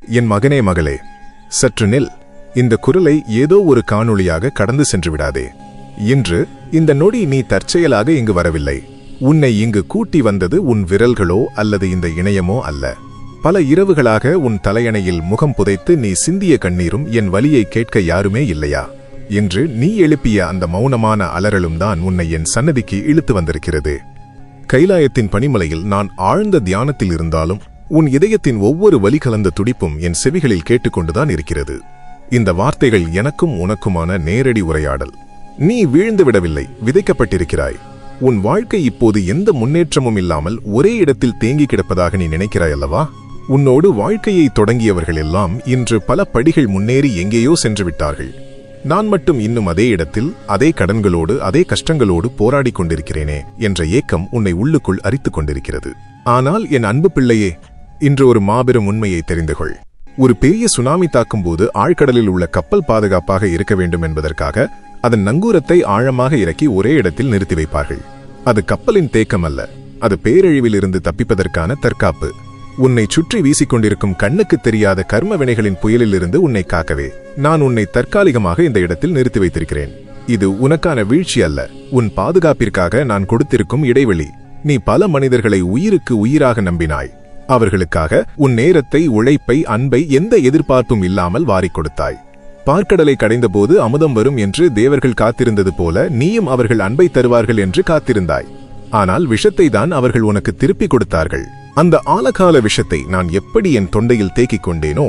என் மகனே மகளே, சற்று நில். இந்த குரலை ஏதோ ஒரு காணொளியாக கடந்து சென்று விடாதே. இன்று இந்த நொடி நீ தற்செயலாக இங்கு வரவில்லை. உன்னை இங்கு கூட்டி வந்தது உன் விரல்களோ அல்லது இந்த இணையமோ அல்ல. பல இரவுகளாக உன் தலையணையில் முகம் புதைத்து நீ சிந்திய கண்ணீரும் என் வலியை கேட்க யாருமே இல்லையா? இன்று நீ எழுப்பிய அந்த மௌனமான அலறலும் தான் உன்னை என் சன்னதிக்கு இழுத்து வந்திருக்கிறது. கைலாயத்தின் பனிமலையில் நான் ஆழ்ந்த தியானத்தில் இருந்தாலும் உன் இதயத்தின் ஒவ்வொரு வலி கலந்த துடிப்பும் என் செவிகளில் கேட்டுக்கொண்டுதான் இருக்கிறது. இந்த வார்த்தைகள் எனக்கும் உனக்குமான நேரடி உரையாடல். நீ வீழ்ந்து விடவில்லை, விதைக்கப்பட்டிருக்கிறாய். உன் வாழ்க்கை இப்போது எந்த முன்னேற்றமும் இல்லாமல் ஒரே இடத்தில் தேங்கி கிடப்பதாக நீ நினைக்கிறாய் அல்லவா? உன்னோடு வாழ்க்கையை தொடங்கியவர்கள் எல்லாம் இன்று பல படிகள் முன்னேறி எங்கேயோ சென்று விட்டார்கள். நான் மட்டும் இன்னும் அதே இடத்தில், அதே கடன்களோடு, அதே கஷ்டங்களோடு போராடி கொண்டிருக்கிறேனே என்ற ஏக்கம் உன்னை உள்ளுக்குள் அரித்துக் கொண்டிருக்கிறது. ஆனால் என் அன்பு பிள்ளையே, இன்று ஒரு மாபெரும் உண்மையை தெரிந்து கொள். ஒரு பெரிய சுனாமி தாக்கும்போது ஆழ்கடலில் உள்ள கப்பல் பாதுகாப்பாக இருக்க வேண்டும் என்பதற்காக அதன் நங்கூரத்தை ஆழமாக இறக்கி ஒரே இடத்தில் நிறுத்தி வைப்பார்கள். அது கப்பலின் தேக்கம் அல்ல, அது பேரழிவில் இருந்து தப்பிப்பதற்கான தற்காப்பு. உன்னை சுற்றி வீசிக்கொண்டிருக்கும் கண்ணுக்கு தெரியாத கர்ம வினைகளின் புயலிலிருந்து உன்னை காக்கவே நான் உன்னை தற்காலிகமாக இந்த இடத்தில் நிறுத்தி வைத்திருக்கிறேன். இது உனக்கான வீழ்ச்சி அல்ல, உன் பாதுகாப்பிற்காக நான் கொடுத்திருக்கும் இடைவெளி. நீ பல மனிதர்களை உயிருக்கு உயிராக நம்பினாய். அவர்களுக்காக உன் நேரத்தை, உழைப்பை, அன்பை எந்த எதிர்பார்ப்பும் இல்லாமல் வாரிக் கொடுத்தாய். பார்க்கடலை கடைந்தபோது அமுதம் வரும் என்று தேவர்கள் காத்திருந்தது போல நீயும் அவர்கள் அன்பை தருவார்கள் என்று காத்திருந்தாய். ஆனால் விஷத்தை தான் அவர்கள் உனக்கு திருப்பிக் கொடுத்தார்கள். அந்த ஆழகால விஷத்தை நான் எப்படி என் தொண்டையில் தேக்கிக் கொண்டேனோ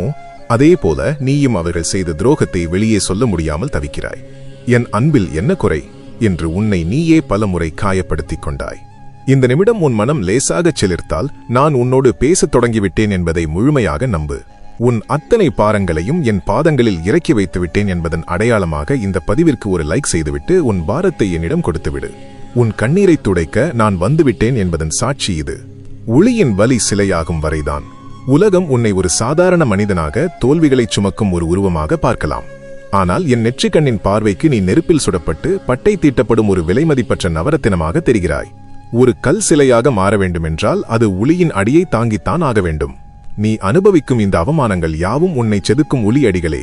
அதே போல நீயும் அவர்கள் செய்த துரோகத்தை வெளியே சொல்ல முடியாமல் தவிக்கிறாய். என் அன்பில் என்ன குறை என்று உன்னை நீயே பலமுறை காயப்படுத்திக் கொண்டாய். இந்த நிமிடம் உன் மனம் லேசாகச் செலிர்த்தால் நான் உன்னோடு பேசத் தொடங்கிவிட்டேன் என்பதை முழுமையாக நம்பு. உன் அத்தனை பாரங்களையும் என் பாதங்களில் இறக்கி வைத்து விட்டேன் என்பதன் அடையாளமாக இந்த பதிவிற்கு ஒரு லைக் செய்துவிட்டு உன் பாரத்தை என்னிடம் கொடுத்துவிடு. உன் கண்ணீரை துடைக்க நான் வந்துவிட்டேன் என்பதன் சாட்சி இது. ஒளியின் வலி சிலையாகும் வரைதான் உலகம் உன்னை ஒரு சாதாரண மனிதனாக, தோல்விகளை சுமக்கும் ஒரு உருவமாக பார்க்கலாம். ஆனால் என் நெற்றிக்கண்ணின் பார்வைக்கு நீ நெருப்பில் சுடப்பட்டு பட்டை தீட்டப்படும் ஒரு விலைமதிப்பற்ற நவரத்தினமாக தெரிகிறாய். ஒரு கல் சிலையாக மாற வேண்டுமென்றால் அது ஒளியின் அடியை தாங்கித்தான் ஆக வேண்டும். நீ அனுபவிக்கும் இந்த அவமானங்கள் யாவும் உன்னை செதுக்கும் ஒளி அடிகளே.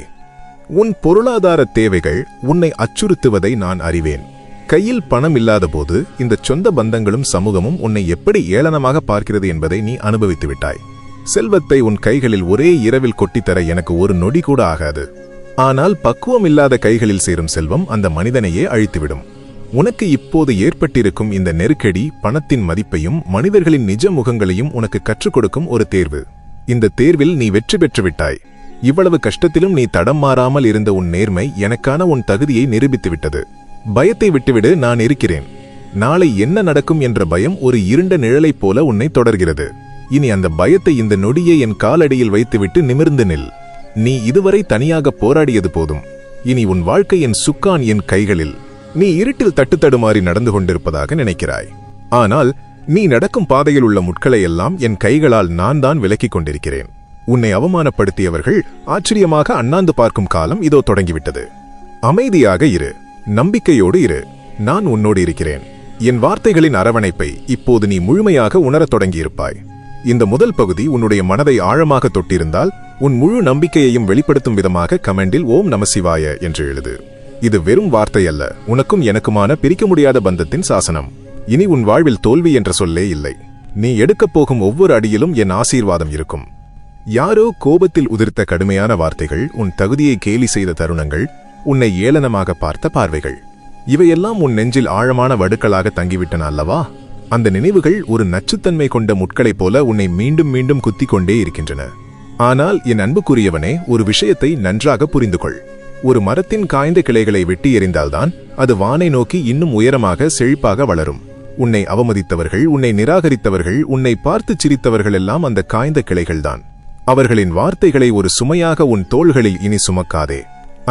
உன் பொருளாதார தேவைகள் உன்னை அச்சுறுத்துவதை நான் அறிவேன். கையில் பணம் இல்லாத போது இந்த சொந்த பந்தங்களும் சமூகமும் உன்னை எப்படி ஏளனமாக பார்க்கிறது என்பதை நீ அனுபவித்து விட்டாய். செல்வத்தை உன் கைகளில் ஒரே இரவில் கொட்டித்தர எனக்கு ஒரு நொடி கூட ஆகாது. ஆனால் பக்குவம் இல்லாத கைகளில் சேரும் செல்வம் அந்த மனிதனையே அழித்துவிடும். உனக்கு இப்போது ஏற்பட்டிருக்கும் இந்த நெருக்கடி பணத்தின் மதிப்பையும் மனிதர்களின் நிஜ முகங்களையும் உனக்கு கற்றுக் கொடுக்கும் ஒரு தேர்வு. இந்த தேர்வில் நீ வெற்றி பெற்றுவிட்டாய். இவ்வளவு கஷ்டத்திலும் நீ தடம் மாறாமல் இருந்த உன் நேர்மை எனக்கான உன் தகுதியை நிரூபித்துவிட்டது. பயத்தை விட்டுவிடு, நான் இருக்கிறேன். நாளை என்ன நடக்கும் என்ற பயம் ஒரு இருண்ட நிழலைப் போல உன்னை தொடர்கிறது. இனி அந்த பயத்தை இந்த நொடியை என் காலடியில் வைத்துவிட்டு நிமிர்ந்து நில். நீ இதுவரை தனியாக போராடியது போதும். இனி உன் வாழ்க்கையின் சுக்கான் என் கைகளில். நீ இருட்டில் தட்டுத்தடுமாறி நடந்து கொண்டிருப்பதாக நினைக்கிறாய். ஆனால் நீ நடக்கும் பாதையில் உள்ள முட்களை எல்லாம் என் கைகளால் நான் தான் விலக்கிக் கொண்டிருக்கிறேன். உன்னை அவமானப்படுத்தியவர்கள் ஆச்சரியமாக அண்ணாந்து பார்க்கும் காலம் இதோ தொடங்கிவிட்டது. அமைதியாக இரு, நம்பிக்கையோடு இரு. நான் உன்னோடு இருக்கிறேன். என் வார்த்தைகளின் அரவணைப்பை இப்போது நீ முழுமையாக உணரத் தொடங்கியிருப்பாய். இந்த முதல் பகுதி உன்னுடைய மனதை ஆழமாக தொட்டிருந்தால் உன் முழு நம்பிக்கையையும் வெளிப்படுத்தும் விதமாக கமெண்டில் ஓம் நமசிவாய என்று எழுது. இது வெறும் வார்த்தை அல்ல, உனக்கும் எனக்குமான பிரிக்க முடியாத பந்தத்தின் சாசனம். இனி உன் வாழ்வில் தோல்வி என்ற சொல்லே இல்லை. நீ எடுக்கப் போகும் ஒவ்வொரு அடியிலும் என் ஆசீர்வாதம் இருக்கும். யாரோ கோபத்தில் உதிர்த்த கடுமையான வார்த்தைகள், உன் தகுதியை கேலி செய்த தருணங்கள், உன்னை ஏளனமாக பார்த்த பார்வைகள், இவையெல்லாம் உன் நெஞ்சில் ஆழமான வடுக்களாக தங்கிவிட்டன அல்லவா? அந்த நினைவுகள் ஒரு நச்சுத்தன்மை கொண்ட முட்களைப் போல உன்னை மீண்டும் மீண்டும் குத்திக் கொண்டே இருக்கின்றன. ஆனால் என் அன்புக்குரியவனே, ஒரு விஷயத்தை நன்றாக புரிந்து கொள். ஒரு மரத்தின் காய்ந்த கிளைகளை வெட்டி எறிந்தால்தான் அது வானை நோக்கி இன்னும் உயரமாக செழிப்பாக வளரும். உன்னை அவமதித்தவர்கள், உன்னை நிராகரித்தவர்கள், உன்னை பார்த்து சிரித்தவர்கள் எல்லாம் அந்த காய்ந்த கிளைகள்தான். அவர்களின் வார்த்தைகளை ஒரு சுமையாக உன் தோள்களில் இனி சுமக்காதே.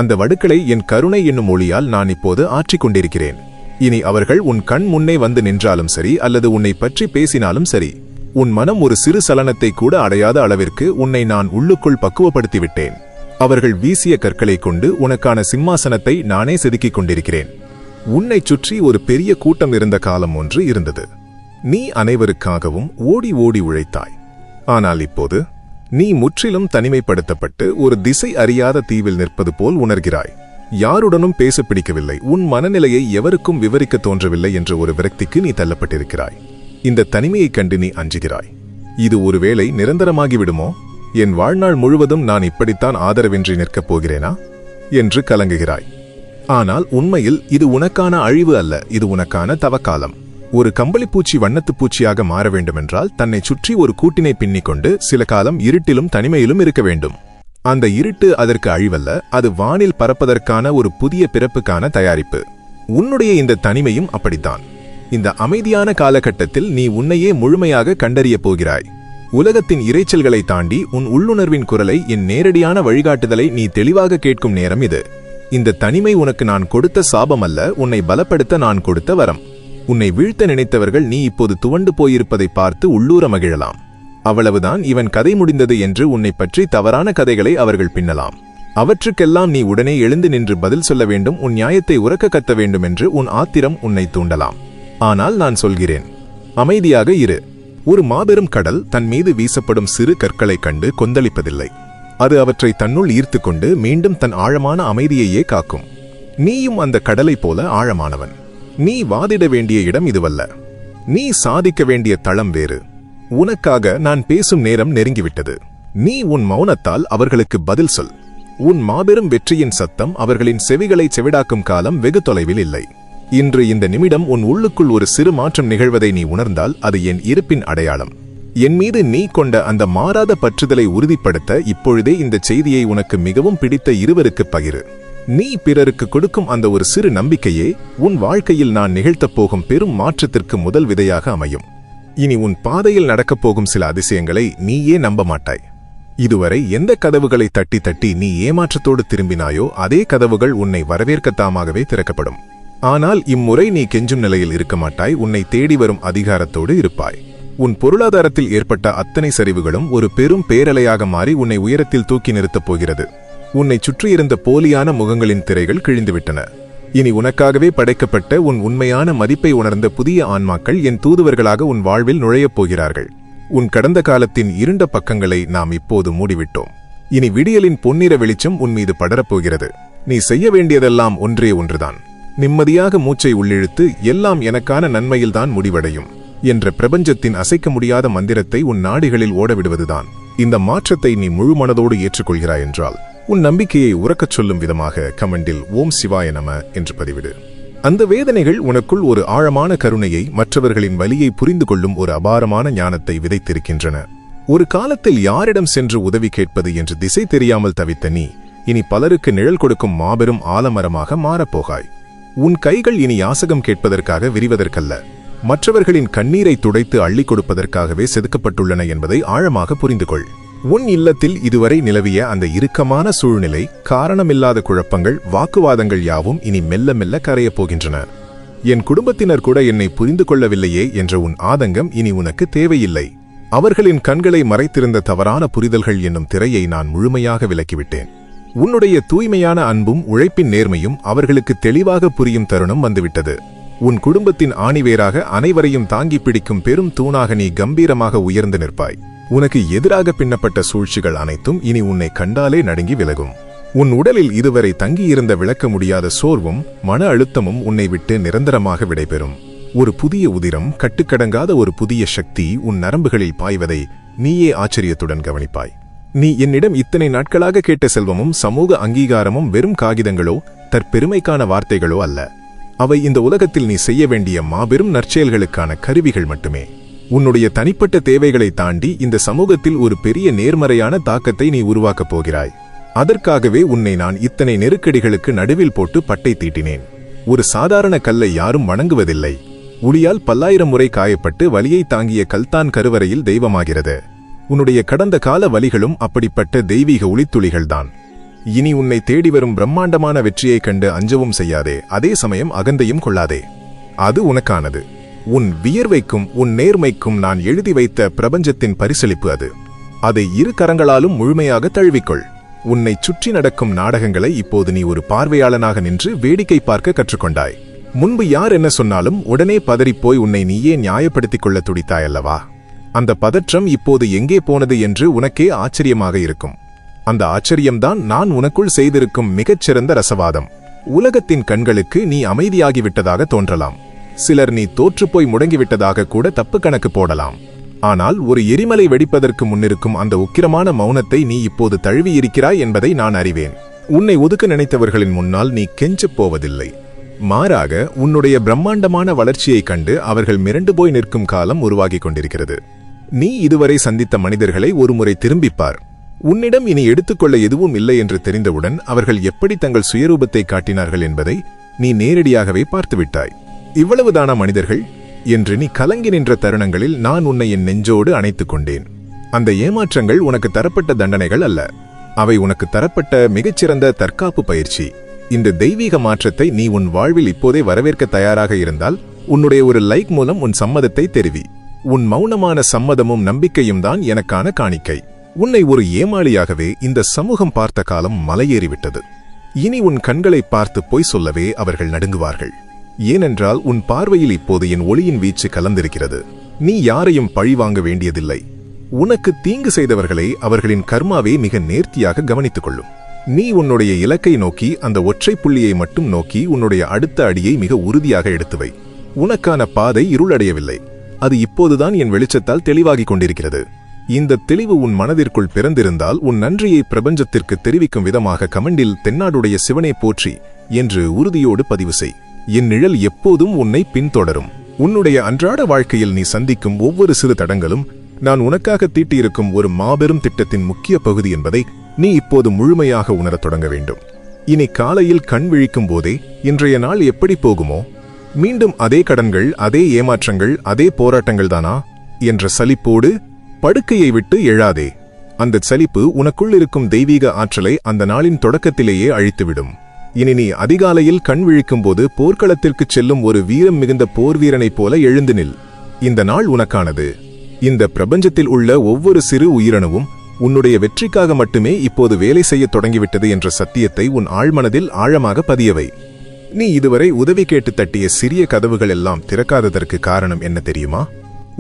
அந்த வடுக்களை என் கருணை என்னும் ஒளியால் நான் இப்போது ஆற்றிக் கொண்டிருக்கிறேன். இனி அவர்கள் உன் கண் முன்னே வந்து நின்றாலும் சரி, அல்லது உன்னை பற்றி பேசினாலும் சரி, உன் மனம் ஒரு சிறு சலனத்தை கூட அடையாத அளவிற்கு உன்னை நான் உள்ளுக்குள் பக்குவப்படுத்திவிட்டேன். அவர்கள் வீசிய கற்களை கொண்டு உனக்கான சிம்மாசனத்தை நானே செதுக்கிக் கொண்டிருக்கிறேன். உன்னை சுற்றி ஒரு பெரிய கூட்டம் இருந்த காலம் ஒன்று இருந்தது. நீ அனைவருக்காகவும் ஓடி ஓடி உழைத்தாய். ஆனால் இப்போது நீ முற்றிலும் தனிமைப்படுத்தப்பட்டு ஒரு திசை அறியாத தீவில் நிற்பது போல் உணர்கிறாய். யாருடனும் பேச பிடிக்கவில்லை, உன் மனநிலையை எவருக்கும் விவரிக்க தோன்றவில்லை என்ற ஒரு விரக்திக்கு நீ தள்ளப்பட்டிருக்கிறாய். இந்த தனிமையைக் கண்டு நீ அஞ்சுகிறாய். இது ஒருவேளை நிரந்தரமாகிவிடுமோ? என் வாழ்நாள் முழுவதும் நான் இப்படித்தான் ஆதரவின்றி நிற்கப் போகிறேனா என்று கலங்குகிறாய். ஆனால் உண்மையில் இது உனக்கான அழிவு அல்ல, இது உனக்கான தவக்காலம். ஒரு கம்பளிப்பூச்சி வண்ணத்துப் பூச்சியாக மாற வேண்டுமென்றால் தன்னை சுற்றி ஒரு கூட்டினை பின்னிக்கொண்டு சில காலம் இருட்டிலும் தனிமையிலும் இருக்க வேண்டும். அந்த இருட்டு அதற்கு அழிவல்ல, அது வானில் பறப்பதற்கான ஒரு புதிய பிறப்புக்கான தயாரிப்பு. உன்னுடைய இந்த தனிமையும் அப்படித்தான். இந்த அமைதியான காலகட்டத்தில் நீ உன்னையே முழுமையாக கண்டறியப் போகிறாய். உலகத்தின் இரைச்சல்களை தாண்டி உன் உள்ளுணர்வின் குரலை, என் நேரடியான வழிகாட்டுதலை நீ தெளிவாக கேட்கும் நேரம் இது. இந்த தனிமை உனக்கு நான் கொடுத்த சாபம் அல்ல, உன்னை பலப்படுத்த நான் கொடுத்த வரம். உன்னை வீழ்த்த நினைத்தவர்கள் நீ இப்போது துவண்டு போயிருப்பதை பார்த்து உள்ளூர மகிழலாம். அவ்வளவுதான், இவன் கதை முடிந்தது என்று உன்னை பற்றி தவறான கதைகளை அவர்கள் பின்னலாம். அவற்றுக்கெல்லாம் நீ உடனே எழுந்து நின்று பதில் சொல்ல வேண்டும், உன் நியாயத்தை உரக்க கத்த வேண்டும் என்று உன் ஆத்திரம் உன்னை தூண்டலாம். ஆனால் நான் சொல்கிறேன், அமைதியாக இரு. ஒரு மாபெரும் கடல் தன் மீது வீசப்படும் சிறு கற்களைக் கண்டு கொந்தளிப்பதில்லை. அது அவற்றை தன்னுள் ஈர்த்து கொண்டு மீண்டும் தன் ஆழமான அமைதியையே காக்கும். நீயும் அந்த கடலைப் போல ஆழமானவன். நீ வாதிட வேண்டிய இடம் இதுவல்ல, நீ சாதிக்க வேண்டிய தளம் வேறு. உனக்காக நான் பேசும் நேரம் நெருங்கிவிட்டது. நீ உன் மௌனத்தால் அவர்களுக்கு பதில் சொல். உன் மாபெரும் வெற்றியின் சத்தம் அவர்களின் செவிகளை செவிடாக்கும் காலம் வெகு தொலைவில் இல்லை. இன்று இந்த நிமிடம் உன் உள்ளுக்குள் ஒரு சிறு மாற்றம் நிகழ்வதை நீ உணர்ந்தால் அது என் இருப்பின் அடையாளம். என் மீது நீ கொண்ட அந்த மாறாத பற்றுதலை உறுதிப்படுத்த இப்பொழுதே இந்த செய்தியை உனக்கு மிகவும் பிடித்த இருவருக்கு பகிரு. நீ பிறருக்கு கொடுக்கும் அந்த ஒரு சிறு நம்பிக்கையே உன் வாழ்க்கையில் நான் நிகழ்த்தப் போகும் பெரும் மாற்றத்திற்கு முதல் விதையாக அமையும். இனி உன் பாதையில் நடக்கப் போகும் சில அதிசயங்களை நீயே நம்ப மாட்டாய். இதுவரை எந்த கதவுகளை தட்டி தட்டி நீ ஏமாற்றத்தோடு திரும்பினாயோ அதே கதவுகள் உன்னை வரவேற்கத்தாமாகவே திறக்கப்படும். ஆனால் இம்முறை நீ கெஞ்சும் நிலையில் இருக்க மாட்டாய், உன்னை தேடி வரும் அதிகாரத்தோடு இருப்பாய். உன் பொருளாதாரத்தில் ஏற்பட்ட அத்தனை சரிவுகளும் ஒரு பெரும் பேரலையாக மாறி உன்னை உயரத்தில் தூக்கி நிறுத்தப் போகிறது. உன்னை சுற்றியிருந்த போலியான முகங்களின் திரைகள் கிழிந்துவிட்டன. இனி உனக்காகவே படைக்கப்பட்ட உன் உண்மையான மதிப்பை உணர்ந்த புதிய ஆன்மாக்கள் என் தூதுவர்களாக உன் வாழ்வில் நுழையப் போகிறார்கள். உன் கடந்த காலத்தின் இருண்ட பக்கங்களை நாம் இப்போது மூடிவிட்டோம். இனி விடியலின் பொன்னிற வெளிச்சம் உன் மீது படரப்போகிறது. நீ செய்ய வேண்டியதெல்லாம் ஒன்றே ஒன்றுதான். நிம்மதியாக மூச்சை உள்ளிழுத்து எல்லாம் எனக்கான நன்மையில்தான் முடிவடையும் என்ற பிரபஞ்சத்தின் அசைக்க முடியாத மந்திரத்தை உன் நாடிகளில் ஓடவிடுவதுதான். இந்த மாற்றத்தை நீ முழு மனதோடு ஏற்றுக்கொள்கிறாய் என்றால் உன் நம்பிக்கையை உறக்கச் சொல்லும் விதமாக கமெண்டில் ஓம் சிவாய நம என்று பதிவிடு. அந்த வேதனைகள் உனக்குள் ஒரு ஆழமான கருணையை, மற்றவர்களின் வலியை புரிந்து கொள்ளும் ஒரு அபாரமான ஞானத்தை விதைத்திருக்கின்றன. ஒரு காலத்தில் யாரிடம் சென்று உதவி கேட்பது என்று திசை தெரியாமல் தவித்த நீ இனி பலருக்கு நிழல் கொடுக்கும் மாபெரும் ஆலமரமாக மாறப்போகாய். உன் கைகள் இனி யாசகம் கேட்பதற்காக விரிவதற்கல்ல, மற்றவர்களின் கண்ணீரை துடைத்து அள்ளி கொடுப்பதற்காகவே செதுக்கப்பட்டுள்ளன என்பதை ஆழமாக புரிந்து கொள். உன் இல்லத்தில் இதுவரை நிலவிய அந்த இறுக்கமான சூழ்நிலை, காரணமில்லாத குழப்பங்கள், வாக்குவாதங்கள் யாவும் இனி மெல்ல மெல்ல கரையப் போகின்றன. என் குடும்பத்தினர் கூட என்னை புரிந்து கொள்ளவில்லையே என்ற உன் ஆதங்கம் இனி உனக்கு தேவையில்லை. அவர்களின் கண்களை மறைத்திருந்த தவறான புரிதல்கள் என்னும் திரையை நான் முழுமையாக விலக்கிவிட்டேன். உன்னுடைய தூய்மையான அன்பும் உழைப்பின் நேர்மையும் அவர்களுக்கு தெளிவாக புரியும் தருணம் வந்துவிட்டது. உன் குடும்பத்தின் ஆணிவேராக அனைவரையும் தாங்கி பிடிக்கும் பெரும் தூணாக நீ கம்பீரமாக உயர்ந்து நிற்பாய். உனக்கு எதிராக பின்னப்பட்ட சூழ்ச்சிகள் அனைத்தும் இனி உன்னை கண்டாலே நடுங்கி விலகும். உன் உடலில் இதுவரை தங்கியிருந்த விளக்க முடியாத சோர்வும் மன அழுத்தமும் உன்னை விட்டு நிரந்தரமாக விடைபெறும். ஒரு புதிய உதிரம், கட்டுக்கடங்காத ஒரு புதிய சக்தி உன் நரம்புகளில் பாய்வதை நீயே ஆச்சரியத்துடன் கவனிப்பாய். நீ என்னிடம் இத்தனை நாட்களாக கேட்ட செல்வமும் சமூக அங்கீகாரமும் வெறும் காகிதங்களோ தற்பெருமைக்கான வார்த்தைகளோ அல்ல. அவை இந்த உலகத்தில் நீ செய்ய வேண்டிய மாபெரும் நற்செயல்களுக்கான கருவிகள் மட்டுமே. உன்னுடைய தனிப்பட்ட தேவைகளை தாண்டி இந்த சமூகத்தில் ஒரு பெரிய நேர்மறையான தாக்கத்தை நீ உருவாக்கப் போகிறாய். அதற்காகவே உன்னை நான் இத்தனை நெருக்கடிகளுக்கு நடுவில் போட்டு பட்டை தீட்டினேன். ஒரு சாதாரண கல்லை யாரும் வணங்குவதில்லை. உளியால் 1000 முறை காயப்பட்டு வலியை தாங்கிய கல்தான் கருவறையில் தெய்வமாகிறது. உன்னுடைய கடந்த கால வலிகளும் அப்படிப்பட்ட தெய்வீக ஒளித்துளிகள்தான். இனி உன்னை தேடி வரும் பிரம்மாண்டமான வெற்றியைக் கண்டு அஞ்சவும் செய்யாதே, அதே சமயம் அகந்தையும் கொள்ளாதே. அது உனக்கானது. உன் வியர்வைக்கும் உன் நேர்மைக்கும் நான் எழுதி வைத்த பிரபஞ்சத்தின் பரிசளிப்பு அது. அதை இரு கரங்களாலும் முழுமையாக தழுவிக்கொள். உன்னை சுற்றி நடக்கும் நாடகங்களை இப்போது நீ ஒரு பார்வையாளனாக நின்று வேடிக்கை பார்க்க கற்றுக்கொண்டாய். முன்பு யார் என்ன சொன்னாலும் உடனே பதறிப்போய் உன்னை நீயே நியாயப்படுத்திக் கொள்ள துடித்தாயல்லவா? அந்த பதற்றம் இப்போது எங்கே போனது என்று உனக்கே ஆச்சரியமாக இருக்கும். அந்த ஆச்சரியம்தான் நான் உனக்குள் செய்திருக்கும் மிகச்சிறந்த ரசவாதம். உலகத்தின் கண்களுக்கு நீ அமைதியாகிவிட்டதாக தோன்றலாம். சிலர் நீ தோற்றுப்போய் முடங்கிவிட்டதாக கூட தப்பு கணக்கு போடலாம். ஆனால் ஒரு எரிமலை வெடிப்பதற்கு முன்னிருக்கும் அந்த உக்கிரமான மௌனத்தை நீ இப்போது தழுவியிருக்கிறாய் என்பதை நான் அறிவேன். உன்னை ஒதுக்க நினைத்தவர்களின் முன்னால் நீ கெஞ்சப் போவதில்லை. மாறாக உன்னுடைய பிரம்மாண்டமான வளர்ச்சியைக் கண்டு அவர்கள் மிரண்டு போய் நிற்கும் காலம் உருவாகிக் கொண்டிருக்கிறது. நீ இதுவரை சந்தித்த மனிதர்களை ஒருமுறை திரும்பிப்பார். உன்னிடம் இனி எடுத்துக்கொள்ள எதுவும் இல்லை என்று தெரிந்தவுடன் அவர்கள் எப்படி தங்கள் சுயரூபத்தை காட்டினார்கள் என்பதை நீ நேரடியாகவே பார்த்துவிட்டாய். இவ்வளவுதானா மனிதர்கள் என்று நீ கலங்கி நின்ற தருணங்களில் நான் உன்னை என் நெஞ்சோடு அணைத்துக் கொண்டேன். அந்த ஏமாற்றங்கள் உனக்கு தரப்பட்ட தண்டனைகள் அல்ல, அவை உனக்கு தரப்பட்ட மிகச்சிறந்த தற்காப்பு பயிற்சி. இந்த தெய்வீக மாற்றத்தை நீ உன் வாழ்வில் இப்போதே வரவேற்க தயாராக இருந்தால் உன்னுடைய ஒரு லைக் மூலம் உன் சம்மதத்தை தெரிவி. உன் மௌனமான சம்மதமும் நம்பிக்கையும் தான் எனக்கான காணிக்கை. உன்னை ஒரு ஏமாளியாகவே இந்த சமூகம் பார்த்த காலம் மலையேறிவிட்டது. இனி உன் கண்களை பார்த்து பொய் சொல்லவே அவர்கள் நடுங்குவார்கள். ஏனென்றால் உன் பார்வையில் இப்போது என் ஒளியின் வீச்சு கலந்திருக்கிறது. நீ யாரையும் பழிவாங்க வேண்டியதில்லை. உனக்கு தீங்கு செய்தவர்களை அவர்களின் கர்மாவே மிக நேர்த்தியாக கவனித்துக் கொள்ளும். நீ உன்னுடைய இலக்கை நோக்கி அந்த ஒற்றை புள்ளியை மட்டும் நோக்கி உன்னுடைய அடுத்த அடியை மிக உறுதியாக எடுத்துவை. உனக்கான பாதை இருளடையவில்லை, அது இப்போதுதான் என் வெளிச்சத்தால் தெளிவாகிக் கொண்டிருக்கிறது. இந்த தெளிவு உன் மனதிற்குள் பிறந்திருந்தால் உன் நன்றியை பிரபஞ்சத்திற்கு தெரிவிக்கும் விதமாக கமெண்டில் தென்னாடுடைய சிவனை போற்றி என்று உறுதியோடு பதிவு செய். என் நிழல் எப்போதும் உன்னை பின்தொடரும். உன்னுடைய அன்றாட வாழ்க்கையில் நீ சந்திக்கும் ஒவ்வொரு சிறு தடங்களும் நான் உனக்காக தீட்டியிருக்கும் ஒரு மாபெரும் திட்டத்தின் முக்கிய பகுதி என்பதை நீ இப்போது முழுமையாக உணரத் தொடங்க வேண்டும். இனி காலையில் கண் விழிக்கும் போதே இன்றைய நாள் எப்படி போகுமோ, மீண்டும் அதே கடன்கள், அதே ஏமாற்றங்கள், அதே போராட்டங்கள் தானா என்ற சலிப்போடு படுக்கையை விட்டு எழாதே. அந்த சலிப்பு உனக்குள் இருக்கும் தெய்வீக ஆற்றலை அந்த நாளின் தொடக்கத்திலேயே அழித்துவிடும். இனி நீ அதிகாலையில் கண் விழிக்கும் போது போர்க்களத்திற்கு செல்லும் ஒரு வீரம் மிகுந்த போர் வீரனைப் போல எழுந்து நில். இந்த நாள் உனக்கானது. இந்த பிரபஞ்சத்தில் உள்ள ஒவ்வொரு சிறு உயிரணுவும் உன்னுடைய வெற்றிக்காக மட்டுமே இப்போது வேலை செய்யத் தொடங்கிவிட்டது என்ற சத்தியத்தை உன் ஆழ்மனதில் ஆழமாக பதியவை. நீ இதுவரை உதவி கேட்டு தட்டிய சிறிய கதவுகள் எல்லாம் திறக்காததற்கு காரணம் என்ன தெரியுமா?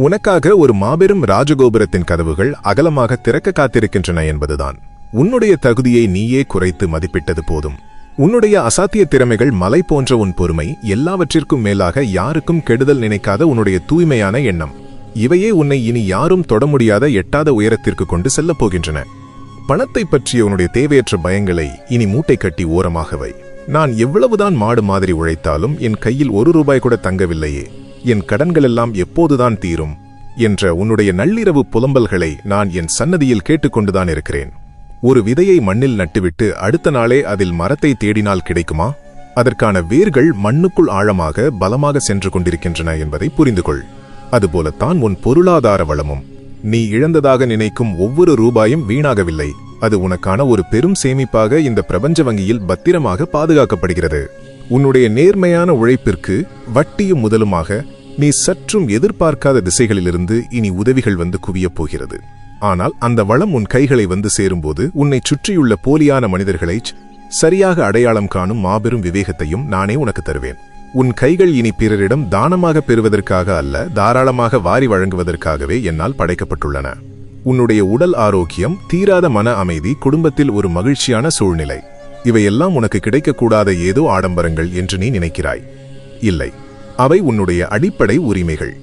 உனக்காக ஒரு மாபெரும் ராஜகோபுரத்தின் கதவுகள் அகலமாக திறக்க காத்திருக்கின்றன என்பதுதான். உன்னுடைய தகுதியை நீயே குறைத்து மதிப்பிட்டது போதும். உன்னுடைய அசாத்திய திறமைகள், மலை போன்ற உன் பொறுமை, எல்லாவற்றிற்கும் மேலாக யாருக்கும் கெடுதல் நினைக்காத உன்னுடைய தூய்மையான எண்ணம், இவையே உன்னை இனி யாரும் தொட முடியாத எட்டாத உயரத்திற்கு கொண்டு செல்லப் போகின்றன. பணத்தை பற்றிய உன்னுடைய தேவையற்ற பயங்களை இனி மூட்டை கட்டி ஓரமாகவை. நான் எவ்வளவுதான் மாடு மாதிரி உழைத்தாலும் என் கையில் ₹1 கூட தங்கவில்லையே, என் கடன்களெல்லாம் எப்போதுதான் தீரும் என்ற உன்னுடைய நள்ளிரவு புலம்பல்களை நான் என் சன்னதியில் கேட்டுக்கொண்டுதான் இருக்கிறேன். ஒரு விதையை மண்ணில் நட்டுவிட்டு அடுத்த நாளே அதில் மரத்தை தேடினால் கிடைக்குமா? அதற்கான வேர்கள் மண்ணுக்குள் ஆழமாக பலமாக சென்று கொண்டிருக்கின்றன என்பதை புரிந்து கொள். அதுபோலத்தான் உன் பொருளாதார வளமும். நீ இழந்ததாக நினைக்கும் ஒவ்வொரு ரூபாயும் வீணாகவில்லை. அது உனக்கான ஒரு பெரும் சேமிப்பாக இந்த பிரபஞ்ச வங்கியில் பத்திரமாக பாதுகாக்கப்படுகிறது. உன்னுடைய நேர்மையான உழைப்பிற்கு வட்டியும் முதலுமாக நீ சற்றும் எதிர்பார்க்காத திசைகளிலிருந்து இனி உதவிகள் வந்து குவியப் போகிறது. ஆனால் அந்த வளம் உன் கைகளை வந்து சேரும்போது உன்னை சுற்றியுள்ள போலியான மனிதர்களை சரியாக அடையாளம் காணும் மாபெரும் விவேகத்தையும் நானே உனக்கு தருவேன். உன் கைகள் இனி பிறரிடம் தானமாக பெறுவதற்காக அல்ல, தாராளமாக வாரி வழங்குவதற்காகவே என்னால் படைக்கப்பட்டுள்ளன. உன்னுடைய உடல் ஆரோக்கியம், தீராத மன அமைதி, குடும்பத்தில் ஒரு மகிழ்ச்சியான சூழ்நிலை, இவையெல்லாம் உனக்கு கிடைக்கக்கூடாத ஏதோ ஆடம்பரங்கள் என்று நீ நினைக்கிறாய். இல்லை, அவை உன்னுடைய அடிப்படை உரிமைகள்.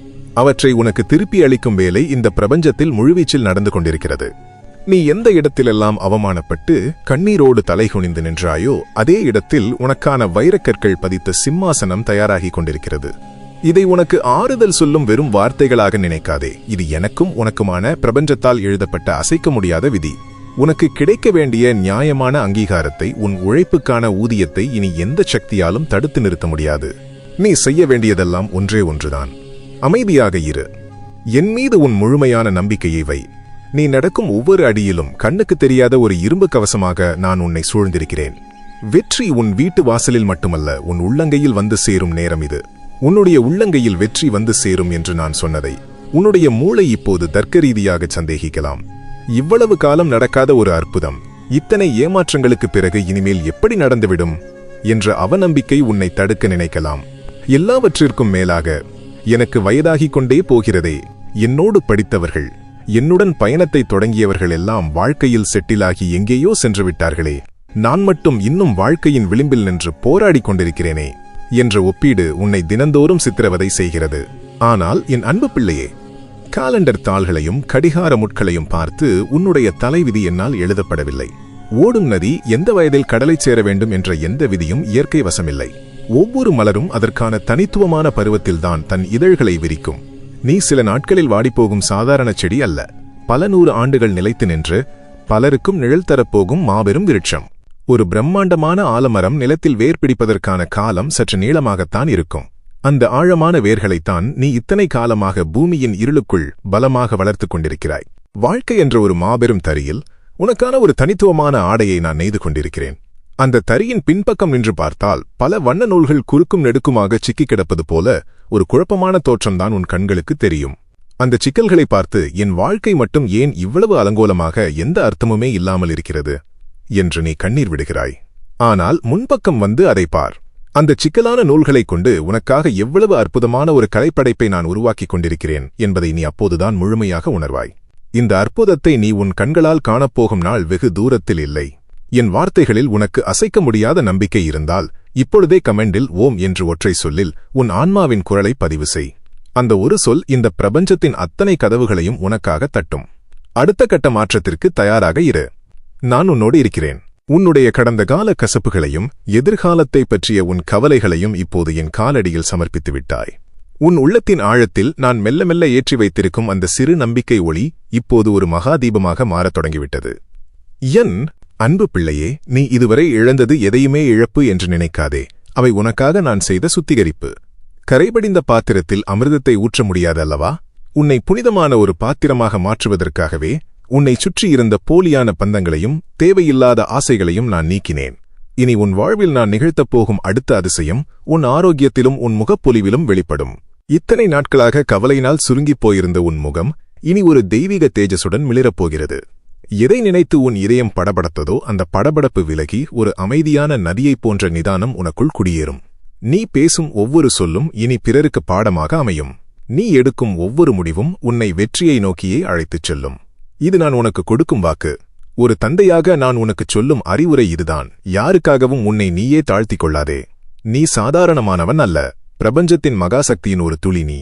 அவற்றை உனக்கு திருப்பி அளிக்கும் வேலை இந்த பிரபஞ்சத்தில் முழுவீச்சில் நடந்து கொண்டிருக்கிறது. நீ எந்த இடத்திலெல்லாம் அவமானப்பட்டு கண்ணீரோடு தலைகுனிந்து நின்றாயோ அதே இடத்தில் உனக்கான வைரக்கற்கள் பதித்த சிம்மாசனம் தயாராகி கொண்டிருக்கிறது. இதை உனக்கு ஆறுதல் சொல்லும் வெறும் வார்த்தைகளாக நினைக்காதே. இது எனக்கும் உனக்குமான பிரபஞ்சத்தால் எழுதப்பட்ட அசைக்க முடியாத விதி. உனக்கு கிடைக்க வேண்டிய நியாயமான அங்கீகாரத்தை, உன் உழைப்புக்கான ஊதியத்தை இனி எந்த சக்தியாலும் தடுத்து நிறுத்த முடியாது. நீ செய்ய வேண்டியதெல்லாம் ஒன்றே ஒன்றுதான். அமைதியாக இரு. என் மீது உன் முழுமையான நம்பிக்கையை வை. நீ நடக்கும் ஒவ்வொரு அடியிலும் கண்ணுக்கு தெரியாத ஒரு இரும்பு கவசமாக நான் உன்னை சூழ்ந்திருக்கிறேன். வெற்றி உன் வீட்டு வாசலில் மட்டுமல்ல, உன் உள்ளங்கையில் வந்து சேரும் நேரம் இது. உன்னுடைய உள்ளங்கையில் வெற்றி வந்து சேரும் என்று நான் சொன்னதை உன்னுடைய மூளை இப்போது தர்க்க ரீதியாக சந்தேகிக்கலாம். இவ்வளவு காலம் நடக்காத ஒரு அற்புதம் இத்தனை ஏமாற்றங்களுக்கு பிறகு இனிமேல் எப்படி நடந்துவிடும் என்ற அவநம்பிக்கை உன்னை தடுக்க நினைக்கலாம். எல்லாவற்றிற்கும் மேலாக எனக்கு வயதாகிக் கொண்டே போகிறதே என்னோடு படித்தவர்கள், என்னுடன் பயணத்தை தொடங்கியவர்கள் எல்லாம் வாழ்க்கையில் செட்டிலாகி எங்கேயோ சென்று விட்டார்களே, நான் மட்டும் இன்னும் வாழ்க்கையின் விளிம்பில் நின்று போராடிக் கொண்டிருக்கிறேனே என்ற ஒப்பீடு உன்னை தினந்தோறும் சித்திரவதை செய்கிறது. ஆனால் என் அன்பு பிள்ளையே, காலண்டர் தாள்களையும் கடிகார முட்களையும் பார்த்து உன்னுடைய தலைவிதி என்னால் எழுதப்படவில்லை. ஓடும் நதி எந்த வயதில் கடலைச் சேர வேண்டும் என்ற எந்த விதியும் இயற்கை வசமில்லை. ஒவ்வொரு மலரும் அதற்கான தனித்துவமான பருவத்தில்தான் தன் இதழ்களை விரிக்கும். நீ சில நாட்களில் வாடிப்போகும் சாதாரண செடி அல்ல, பல 100 ஆண்டுகள் நிலைத்து நின்று பலருக்கும் நிழல் தரப்போகும் மாபெரும் விருட்சம். ஒரு பிரம்மாண்டமான ஆலமரம் நிலத்தில் வேர் பிடிப்பதற்கான காலம் சற்று நீளமாகத்தான் இருக்கும். அந்த ஆழமான வேர்களைத்தான் நீ இத்தனை காலமாக பூமியின் இருளுக்குள் பலமாக வளர்த்துக் கொண்டிருக்கிறாய். வாழ்க்கை என்ற ஒரு மாபெரும் தறியில் உனக்கான ஒரு தனித்துவமான ஆடையை நான் நெய்து கொண்டிருக்கிறேன். அந்த தறியின் பின்பக்கம் நின்று பார்த்தால் பல வண்ண நூல்கள் குறுக்கும் நெடுக்குமாக சிக்கி கிடப்பது போல ஒரு குழப்பமான தோற்றம்தான் உன் கண்களுக்கு தெரியும். அந்த சிக்கல்களை பார்த்து என் வாழ்க்கை மட்டும் ஏன் இவ்வளவு அலங்கோலமாக எந்த அர்த்தமுமே இல்லாமல் இருக்கிறது என்று நீ கண்ணீர் விடுகிறாய். ஆனால் முன்பக்கம் வந்து அதை பார். அந்த சிக்கலான நூல்களைக் கொண்டு உனக்காக எவ்வளவு அற்புதமான ஒரு கலைப்படைப்பை நான் உருவாக்கிக் கொண்டிருக்கிறேன் என்பதை நீ அப்போதுதான் முழுமையாக உணர்வாய். இந்த அற்புதத்தை நீ உன் கண்களால் காணப்போகும் நாள் வெகு தூரத்தில் இல்லை. என் வார்த்தைகளில் உனக்கு அசைக்க முடியாத நம்பிக்கை இருந்தால் இப்பொழுதே கமெண்டில் ஓம் என்று ஒற்றை சொல்லில் உன் ஆன்மாவின் குரலை பதிவு செய். அந்த ஒரு சொல் இந்த பிரபஞ்சத்தின் அத்தனை கதவுகளையும் உனக்காக தட்டும். அடுத்த கட்ட மாற்றத்திற்கு தயாராக இரு. நான் உன்னோடு இருக்கிறேன். உன்னுடைய கடந்த கால கசப்புகளையும் எதிர்காலத்தை பற்றிய உன் கவலைகளையும் இப்போது என் காலடியில் சமர்ப்பித்து விட்டாய். உன் உள்ளத்தின் ஆழத்தில் நான் மெல்ல மெல்ல ஏற்றி வைத்திருக்கும் அந்த சிறு நம்பிக்கை ஒளி இப்போது ஒரு மகாதீபமாக மாறத் தொடங்கிவிட்டது. என் அன்பு பிள்ளையே, நீ இதுவரை இழந்தது எதையுமே இழப்பு என்று நினைக்காதே. அவை உனக்காக நான் செய்த சுத்திகரிப்பு. கரைபடிந்த பாத்திரத்தில் அமிர்தத்தை ஊற்ற முடியாதல்லவா? உன்னை புனிதமான ஒரு பாத்திரமாக மாற்றுவதற்காகவே உன்னை சுற்றியிருந்த போலியான பந்தங்களையும் தேவையில்லாத ஆசைகளையும் நான் நீக்கினேன். இனி உன் வாழ்வில் நான் நிகழ்த்தப் போகும் அடுத்த அதிசயம் உன் ஆரோக்கியத்திலும் உன் முகப்பொலிவிலும் வெளிப்படும். இத்தனை நாட்களாக கவலையினால் சுருங்கிப் போயிருந்த உன் முகம் இனி ஒரு தெய்வீக தேஜசுடன் மிளிரப்போகிறது. எதை நினைத்து உன் இதயம் படபடத்ததோ அந்த படபடப்பு விலகி ஒரு அமைதியான நதியைப் போன்ற நிதானம் உனக்குள் குடியேறும். நீ பேசும் ஒவ்வொரு சொல்லும் இனி பிறருக்கு பாடமாக அமையும். நீ எடுக்கும் ஒவ்வொரு முடிவும் உன்னை வெற்றியை நோக்கியே அழைத்துச் செல்லும். இது நான் உனக்கு கொடுக்கும் வாக்கு. ஒரு தந்தையாக நான் உனக்குச் சொல்லும் அறிவுரை இதுதான். யாருக்காகவும் உன்னை நீயே தாழ்த்திக் கொள்ளாதே. நீ சாதாரணமானவன் அல்ல, பிரபஞ்சத்தின் மகாசக்தியின் ஒரு துளி நீ.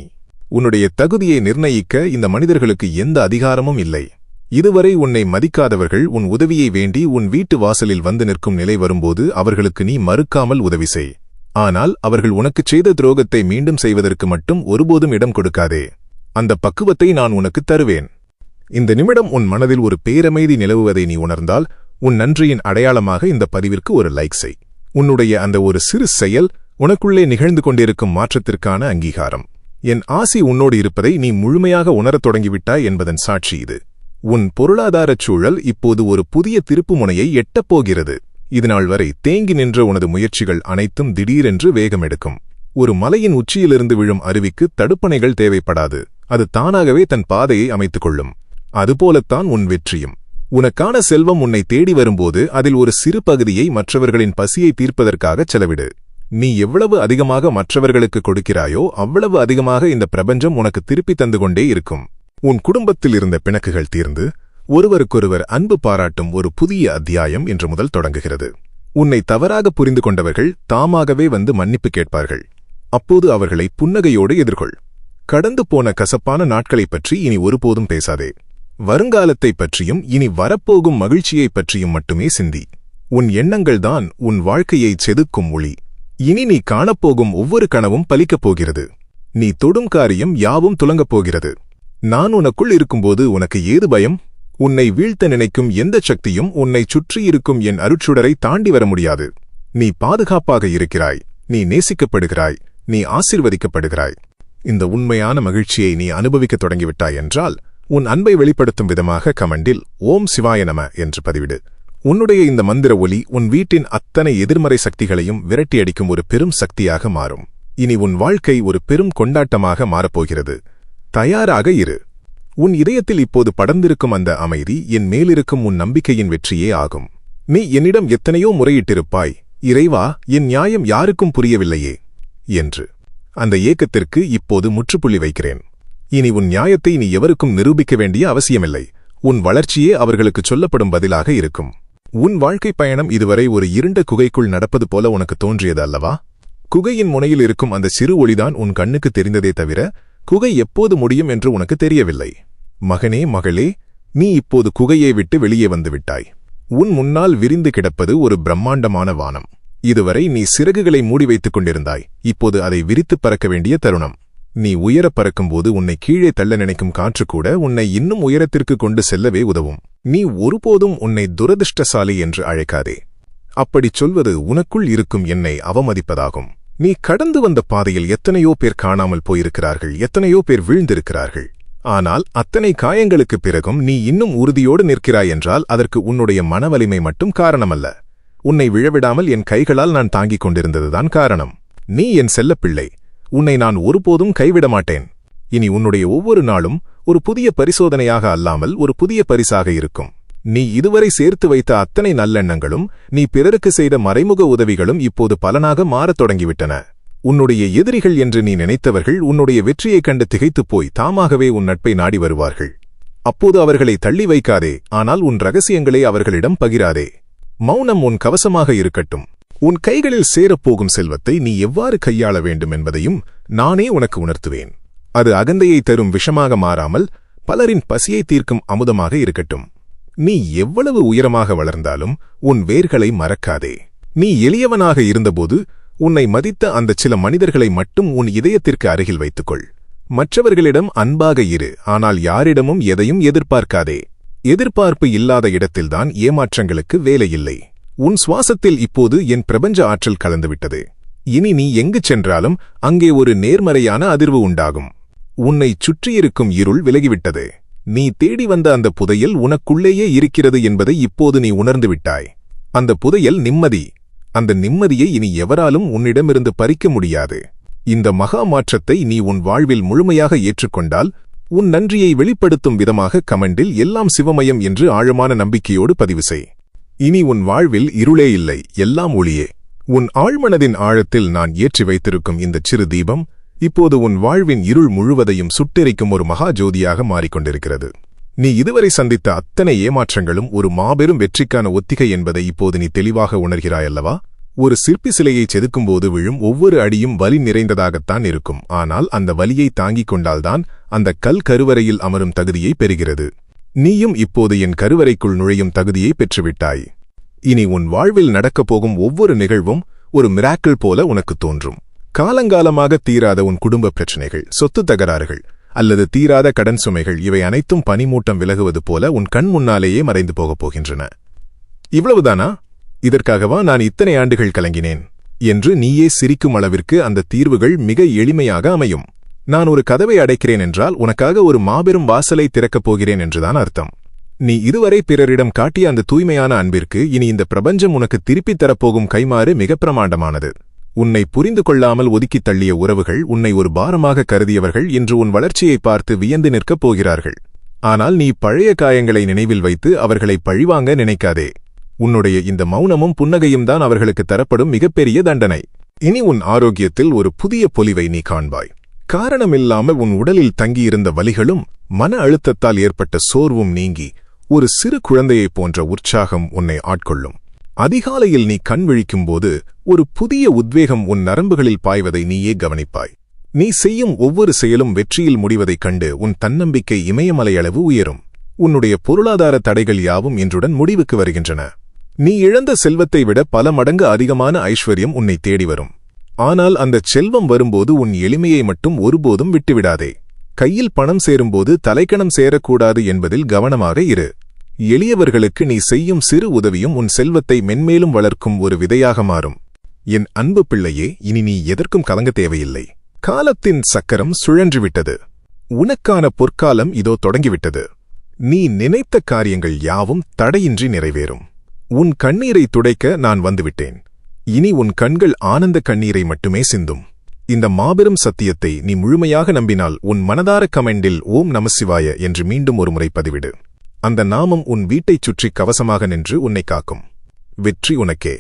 உன்னுடைய தகுதியை நிர்ணயிக்க இந்த மனிதர்களுக்கு எந்த அதிகாரமும் இல்லை. இதுவரை உன்னை மதிக்காதவர்கள் உன் உதவியை வேண்டி உன் வீட்டு வாசலில் வந்து நிற்கும் நிலை வரும்போது அவர்களுக்கு நீ மறுக்காமல் உதவி செய். ஆனால் அவர்கள் உனக்குச் செய்த துரோகத்தை மீண்டும் செய்வதற்கு மட்டும் ஒருபோதும் இடம் கொடுக்காதே. அந்த பக்குவத்தை நான் உனக்கு தருவேன். இந்த நிமிடம் உன் மனதில் ஒரு பேரமைதி நிலவுவதை நீ உணர்ந்தால் உன் நன்றியின் அடையாளமாக இந்த பதிவிற்கு ஒரு லைக் செய். உன்னுடைய அந்த ஒரு சிறு செயல் உனக்குள்ளே நிகழ்ந்து கொண்டிருக்கும் மாற்றத்திற்கான அங்கீகாரம். என் ஆசி உன்னோடு இருப்பதை நீ முழுமையாக உணரத் தொடங்கிவிட்டாய் என்பதன் சாட்சி இது. உன் பொருளாதாரச் சூழல் இப்போது ஒரு புதிய திருப்புமுனையை எட்டப்போகிறது. இதுநாள் வரை தேங்கி நின்ற உனது முயற்சிகள் அனைத்தும் திடீரென்று வேகமெடுக்கும். ஒரு மலையின் உச்சியிலிருந்து விழும் அருவிக்கு தடுப்பணைகள் தேவைப்படாது. அது தானாகவே தன் பாதையை அமைத்துக் கொள்ளும். அதுபோலத்தான் உன் வெற்றியும். உனக்கான செல்வம் உன்னை தேடி வரும்போது அதில் ஒரு சிறு பகுதியை மற்றவர்களின் பசியை தீர்ப்பதற்காகச் செலவிடு. நீ எவ்வளவு அதிகமாக மற்றவர்களுக்கு கொடுக்கிறாயோ அவ்வளவு அதிகமாக இந்த பிரபஞ்சம் உனக்கு திருப்பி தந்து கொண்டே இருக்கும். உன் குடும்பத்தில் இருந்த பிணக்குகள் தீர்ந்து ஒருவருக்கொருவர் அன்பு பாராட்டும் ஒரு புதிய அத்தியாயம் இன்று முதல் தொடங்குகிறது. உன்னை தவறாக புரிந்து கொண்டவர்கள் தாமாகவே வந்து மன்னிப்பு கேட்பார்கள். அப்போது அவர்களை புன்னகையோடு எதிர்கொள். கடந்து போன கசப்பான நாட்களைப் பற்றி இனி ஒருபோதும் பேசாதே. வருங்காலத்தைப் பற்றியும் இனி வரப்போகும் மகிழ்ச்சியைப் பற்றியும் மட்டுமே சிந்தி. உன் எண்ணங்கள்தான் உன் வாழ்க்கையைச் செதுக்கும் ஒளி. இனி நீ காணப்போகும் ஒவ்வொரு கனவும் பலிக்கப் போகிறது. நீ தொடும் காரியம் யாவும் துலங்கப் போகிறது. நான் உனக்குள் இருக்கும்போது உனக்கு ஏது பயம்? உன்னை வீழ்த்த நினைக்கும் எந்த சக்தியும் உன்னைச் சுற்றியிருக்கும் என் அருட்சுடரை தாண்டி வர முடியாது. நீ பாதுகாப்பாக இருக்கிறாய். நீ நேசிக்கப்படுகிறாய். நீ ஆசீர்வதிக்கப்படுகிறாய். இந்த உண்மையான மகிழ்ச்சியை நீ அனுபவிக்கத் தொடங்கிவிட்டாய் என்றால் உன் அன்பை வெளிப்படுத்தும் விதமாக கமெண்டில் ஓம் சிவாய நம என்று பதிவிடு. உன்னுடைய இந்த மந்திர ஒலி உன் வீட்டின் அத்தனை எதிர்மறை சக்திகளையும் விரட்டியடிக்கும் ஒரு பெரும் சக்தியாக மாறும். இனி உன் வாழ்க்கை ஒரு பெரும் கொண்டாட்டமாக மாறப்போகிறது. தயாராக இரு. உன் இதயத்தில் இப்போது படர்ந்திருக்கும் அந்த அமைதி என் மேலிருக்கும் உன் நம்பிக்கையின் வெற்றியே ஆகும். நீ என்னிடம் எத்தனையோ முறையிட்டிருப்பாய், இறைவா, என் நியாயம் யாருக்கும் புரியவில்லையே என்று. அந்த ஏக்கத்திற்கு இப்போது முற்றுப்புள்ளி வைக்கிறேன். இனி உன் நியாயத்தை நீ எவருக்கும் நிரூபிக்க வேண்டிய அவசியமில்லை. உன் வளர்ச்சியே அவர்களுக்கு சொல்லப்படும் பதிலாக இருக்கும். உன் வாழ்க்கை பயணம் இதுவரை ஒரு இருண்ட குகைக்குள் நடப்பது போல உனக்கு தோன்றியது அல்லவா? குகையின் முனையில் இருக்கும் அந்த சிறு ஒளிதான் உன் கண்ணுக்கு தெரிந்ததே தவிர குகை எப்போது முடியும் என்று உனக்கு தெரியவில்லை. மகனே, மகளே, நீ இப்போது குகையை விட்டு வெளியே வந்து விட்டாய். உன் முன்னால் விரிந்து கிடப்பது ஒரு பிரம்மாண்டமான வானம். இதுவரை நீ சிறகுகளை மூடி வைத்துக் கொண்டிருந்தாய். இப்போது அதை விரித்துப் பறக்க வேண்டிய தருணம். நீ உயரப் பறக்கும்போது உன்னை கீழே தள்ள நினைக்கும் காற்று கூட உன்னை இன்னும் உயரத்திற்கு கொண்டு செல்லவே உதவும். நீ ஒருபோதும் உன்னை துரதிர்ஷ்டசாலி என்று அழைக்காதே. அப்படிச் சொல்வது உனக்குள் இருக்கும் என்னை அவமதிப்பதாகும். நீ கடந்து வந்த பாதையில் எத்தனையோ பேர் காணாமல் போயிருக்கிறார்கள், எத்தனையோ பேர் வீழ்ந்திருக்கிறார்கள். ஆனால் அத்தனை காயங்களுக்குப் பிறகும் நீ இன்னும் உறுதியோடு நிற்கிறாய் என்றால் அதற்கு உன்னுடைய மனவலிமை மட்டும் காரணமல்ல. உன்னை விழவிடாமல் என் கைகளால் நான் தாங்கிக் கொண்டிருந்ததுதான் காரணம். நீ என் செல்லப்பிள்ளை. உன்னை நான் ஒருபோதும் கைவிட மாட்டேன். இனி உன்னுடைய ஒவ்வொரு நாளும் ஒரு புதிய பரிசோதனையாக அல்லாமல் ஒரு புதிய பரிசாக இருக்கும். நீ இதுவரை சேர்த்து வைத்த அத்தனை நல்லெண்ணங்களும் நீ பிறருக்கு செய்த மறைமுக உதவிகளும் இப்போது பலனாக மாறத் தொடங்கிவிட்டன. உன்னுடைய எதிரிகள் என்று நீ நினைத்தவர்கள் உன்னுடைய வெற்றியைக் கண்டு திகைத்துப் போய் தாமாகவே உன் நட்பை நாடி வருவார்கள். அப்போது அவர்களை தள்ளி வைக்காதே, ஆனால் உன் ரகசியங்களை அவர்களிடம் பகிராதே. மௌனம் உன் கவசமாக இருக்கட்டும். உன் கைகளில் சேரப்போகும் செல்வத்தை நீ எவ்வாறு கையாள வேண்டும் என்பதையும் நானே உனக்கு உணர்த்துவேன். அது அகந்தையை தரும் விஷமாக மாறாமல் பலரின் பசியை தீர்க்கும் அமுதமாக இருக்கட்டும். நீ எவ்வளவு உயரமாக வளர்ந்தாலும் உன் வேர்களை மறக்காதே. நீ எளியவனாக இருந்தபோது உன்னை மதித்த அந்த சில மனிதர்களை மட்டும் உன் இதயத்திற்கு அருகில் வைத்துக்கொள். மற்றவர்களிடம் அன்பாக இரு, ஆனால் யாரிடமும் எதையும் எதிர்பார்க்காதே. எதிர்பார்ப்பு இல்லாத இடத்தில்தான் ஏமாற்றங்களுக்கு வேலையில்லை. உன் சுவாசத்தில் இப்போது என் பிரபஞ்ச ஆற்றல் கலந்துவிட்டது. இனி நீ எங்கு சென்றாலும் அங்கே ஒரு நேர்மறையான அதிர்வு உண்டாகும். உன்னைச் சுற்றியிருக்கும் இருள் விலகிவிட்டது. நீ தேடி வந்த அந்த புதையல் உனக்குள்ளேயே இருக்கிறது என்பதை இப்போது நீ உணர்ந்துவிட்டாய். அந்த புதையல் நிம்மதி. அந்த நிம்மதியை இனி எவராலும் உன்னிடமிருந்து பறிக்க முடியாது. இந்த மகா மாற்றத்தை நீ உன் வாழ்வில் முழுமையாக ஏற்றுக்கொண்டால் உன் நன்றியை வெளிப்படுத்தும் விதமாக கமெண்டில் எல்லாம் சிவமயம் என்று ஆழமான நம்பிக்கையோடு பதிவு செய். இனி உன் வாழ்வில் இருளே இல்லை, எல்லாம் ஒளியே. உன் ஆழ்மனதின் ஆழத்தில் நான் ஏற்றி வைத்திருக்கும் இந்த சிறு தீபம் இப்போது உன் வாழ்வின் இருள் முழுவதையும் சுட்டெரிக்கும் ஒரு மகா ஜோதியாக மாறிக்கொண்டிருக்கிறது. நீ இதுவரை சந்தித்த அத்தனை ஏமாற்றங்களும் ஒரு மாபெரும் வெற்றிக்கான ஒத்திகை என்பதை இப்போது நீ தெளிவாக உணர்கிறாயல்லவா? ஒரு சிற்பி சிலையை செதுக்கும்போது விழும் ஒவ்வொரு அடியும் வலி நிறைந்ததாகத்தான் இருக்கும். ஆனால் அந்த வலியை தாங்கிக் கொண்டால்தான் அந்த கல் கருவறையில் அமரும் தகுதியை பெறுகிறது. நீயும் இப்போது என் கருவறைக்குள் நுழையும் தகுதியை பெற்றுவிட்டாய். இனி உன் வாழ்வில் நடக்கப் போகும் ஒவ்வொரு நிகழ்வும் ஒரு மிராக்கிள் போல உனக்கு தோன்றும். காலங்காலமாக தீராத உன் குடும்ப பிரச்சனைகள், சொத்து தகராறுகள் அல்லது தீராத கடன் சுமைகள், இவை அனைத்தும் பனிமூட்டம் விலகுவது போல உன் கண் முன்னாலேயே மறைந்து போகப் போகின்றன. இவ்வளவுதானா? இதற்காகவா நான் இத்தனை ஆண்டுகள் கலங்கினேன் என்று நீயே சிரிக்கும் அளவிற்கு அந்த தீர்வுகள் மிக எளிமையாக அமையும். நான் ஒரு கதவை அடைக்கிறேன் என்றால் உனக்காக ஒரு மாபெரும் வாசலை திறக்கப் போகிறேன் என்றுதான் அர்த்தம். நீ இதுவரை பிறரிடம் காட்டிய அந்த தூய்மையான அன்பிற்கு இனி இந்த பிரபஞ்சம் உனக்கு திருப்பித் தரப்போகும் கைமாறு மிக பிரமாண்டமானது. உன்னை புரிந்து கொள்ளாமல் ஒதுக்கித் தள்ளிய உறவுகள், உன்னை ஒரு பாரமாக கருதியவர்கள் இன்று உன் வளர்ச்சியை பார்த்து வியந்து நிற்கப் போகிறார்கள். ஆனால் நீ பழைய காயங்களை நினைவில் வைத்து அவர்களை பழிவாங்க நினைக்காதே. உன்னுடைய இந்த மௌனமும் புன்னகையும் தான் அவர்களுக்கு தரப்படும் மிகப்பெரிய தண்டனை. இனி உன் ஆரோக்கியத்தில் ஒரு புதிய பொலிவை நீ காண்பாய். காரணமில்லாமல் உன் உடலில் தங்கியிருந்த வலிகளும் மன அழுத்தத்தால் ஏற்பட்ட சோர்வும் நீங்கி ஒரு சிறு குழந்தையைப் போன்ற உற்சாகம் உன்னை ஆட்கொள்ளும். அதிகாலையில் நீ கண் விழிக்கும்போது ஒரு புதிய உத்வேகம் உன் நரம்புகளில் பாய்வதை நீயே கவனிப்பாய். நீ செய்யும் ஒவ்வொரு செயலும் வெற்றியில் முடிவதைக் கண்டு உன் தன்னம்பிக்கை இமயமலையளவு உயரும். உன்னுடைய பொருளாதார தடைகள் யாவும் இன்றுடன் முடிவுக்கு வருகின்றன. நீ இழந்த செல்வத்தை விட பல மடங்கு அதிகமான ஐஸ்வர்யம் உன்னை தேடி வரும். ஆனால் அந்தச் செல்வம் வரும்போது உன் எளிமையை மட்டும் ஒருபோதும் விட்டுவிடாதே. கையில் பணம் சேரும்போது தலைக்கணம் சேரக்கூடாது என்பதில் கவனமாக இரு. எளியவர்களுக்கு நீ செய்யும் சிறு உதவியும் உன் செல்வத்தை மென்மேலும் வளர்க்கும் ஒரு விதையாக மாறும். என் அன்பு பிள்ளையே, இனி நீ எதற்கும் கலங்க தேவையில்லை. காலத்தின் சக்கரம் சுழன்றுவிட்டது. உனக்கான பொற்காலம் இதோ தொடங்கிவிட்டது. நீ நினைத்த காரியங்கள் யாவும் தடையின்றி நிறைவேறும். உன் கண்ணீரை துடைக்க நான் வந்துவிட்டேன். இனி உன் கண்கள் ஆனந்த கண்ணீரை மட்டுமே சிந்தும். இந்த மாபெரும் சத்தியத்தை நீ முழுமையாக நம்பினால் உன் மனதார கமெண்டில் ஓம் நமசிவாய என்று மீண்டும் ஒரு முறை பதிவிடு. அந்த நாமம் உன் வீட்டைச் சுற்றி கவசமாக நின்று உன்னை காக்கும். வெற்றி உனக்கே.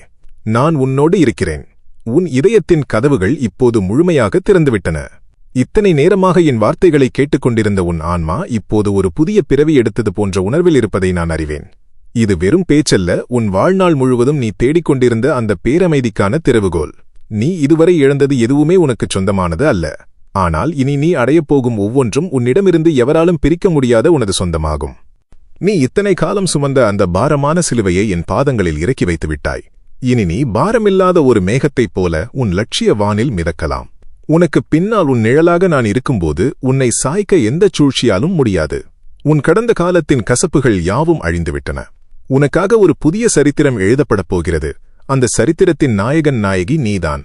நான் உன்னோடு இருக்கிறேன். உன் இதயத்தின் கதவுகள் இப்போது முழுமையாக திறந்துவிட்டன. இத்தனை நேரமாக என் வார்த்தைகளை கேட்டுக்கொண்டிருந்த உன் ஆன்மா இப்போது ஒரு புதிய பிறவி எடுத்தது போன்ற உணர்வில் இருப்பதை நான் அறிவேன். இது வெறும் பேச்சல்ல, உன் வாழ்நாள் முழுவதும் நீ தேடிக்கொண்டிருந்த அந்த பேரமைதிக்கான திறவுகோல். நீ இதுவரை இழந்தது எதுவுமே உனக்குச் சொந்தமானது அல்ல. ஆனால் இனி நீ அடையப்போகும் ஒவ்வொன்றும் உன்னிடமிருந்து எவராலும் பிரிக்க முடியாத உனது சொந்தமாகும். நீ இத்தனை காலம் சுமந்த அந்த பாரமான சிலுவையை என் பாதங்களில் இறக்கி வைத்து விட்டாய். இனி நீ பாரமில்லாத ஒரு மேகத்தைப் போல உன் லட்சிய வானில் மிதக்கலாம். உனக்கு பின்னால் உன் நிழலாக நான் இருக்கும்போது உன்னை சாய்க்க எந்தச் சூழ்ச்சியாலும் முடியாது. உன் கடந்த காலத்தின் கசப்புகள் யாவும் அழிந்துவிட்டன. உனக்காக ஒரு புதிய சரித்திரம் எழுதப்படப் போகிறது. அந்த சரித்திரத்தின் நாயகன் நாயகி நீதான்.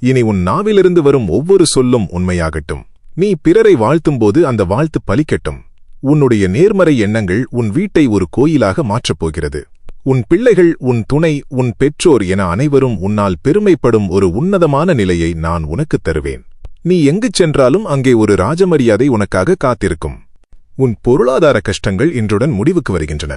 இனி உன் நாவிலிருந்து வரும் ஒவ்வொரு சொல்லும் உண்மையாகட்டும். நீ பிறரை வாழ்த்தும்போது அந்த வாழ்த்து பலிக்கட்டும். உன்னுடைய நேர்மறை எண்ணங்கள் உன் வீட்டை ஒரு கோயிலாக மாற்றப் போகிறது. உன் பிள்ளைகள், உன் துணை, உன் பெற்றோர் என அனைவரும் உன்னால் பெருமைப்படும் ஒரு உன்னதமான நிலையை நான் உனக்குத் தருவேன். நீ எங்குச் சென்றாலும் அங்கே ஒரு ராஜமரியாதை உனக்காக காத்திருக்கும். உன் பொருளாதார கஷ்டங்கள் இன்றுடன் முடிவுக்கு வருகின்றன.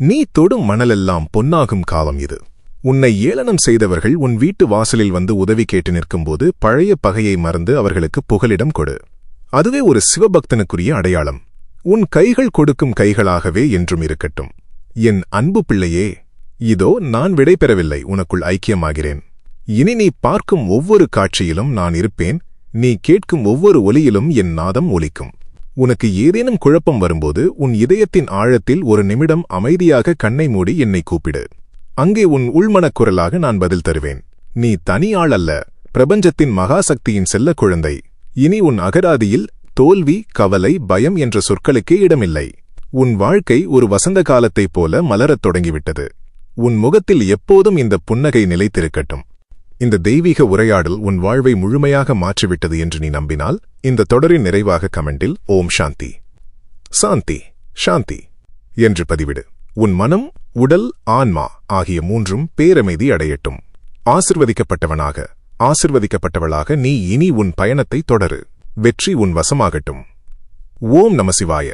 நீ தொடும் மணலெல்லாம் பொன்னாகும் காலம் இது. உன்னை ஏளனம் செய்தவர்கள் உன் வீட்டு வாசலில் வந்து உதவி கேட்டு நிற்கும்போது பழைய பகையை மறந்து அவர்களுக்கு புகலிடம் கொடு. அதுவே ஒரு சிவபக்தனுக்குரிய அடையாளம். உன் கைகள் கொடுக்கும் கைகளாகவே என்றும் இருக்கட்டும். என் அன்பு பிள்ளையே, இதோ நான் விடைபெறவில்லை, உனக்குள் ஐக்கியமாகிறேன். இனி நீ பார்க்கும் ஒவ்வொரு காட்சியிலும் நான் இருப்பேன். நீ கேட்கும் ஒவ்வொரு ஒலியிலும் என் நாதம் ஒலிக்கும். உனக்கு ஏதேனும் குழப்பம் வரும்போது உன் இதயத்தின் ஆழத்தில் ஒரு நிமிடம் அமைதியாக கண்ணை மூடி என்னை கூப்பிடு. அங்கே உன் உள்மனக் குரலாக நான் பதில் தருவேன். நீ தனி ஆள் அல்ல, பிரபஞ்சத்தின் மகாசக்தியின் செல்ல குழந்தை. இனி உன் அகராதியில் தோல்வி, கவலை, பயம் என்ற சொற்களுக்கே இடமில்லை. உன் வாழ்க்கை ஒரு வசந்த காலத்தைப் போல மலரத் தொடங்கிவிட்டது. உன் முகத்தில் எப்போதும் இந்த புன்னகை நிலைத்திருக்கட்டும். இந்த தெய்வீக உரையாடல் உன் வாழ்வை முழுமையாக மாற்றிவிட்டது என்று நீ நம்பினால் இந்த தொடரின் நிறைவாக கமெண்டில் ஓம் சாந்தி, சாந்தி, சாந்தி என்று பதிவிடு. உன் மனம், உடல், ஆன்மா ஆகிய மூன்றும் பேரமைதி அடையட்டும். ஆசிர்வதிக்கப்பட்டவனாக, ஆசிர்வதிக்கப்பட்டவளாக நீ இனி உன் பயணத்தை தொடரு. வெற்றி உன் வசமாகட்டும். ஓம் நம சிவாய.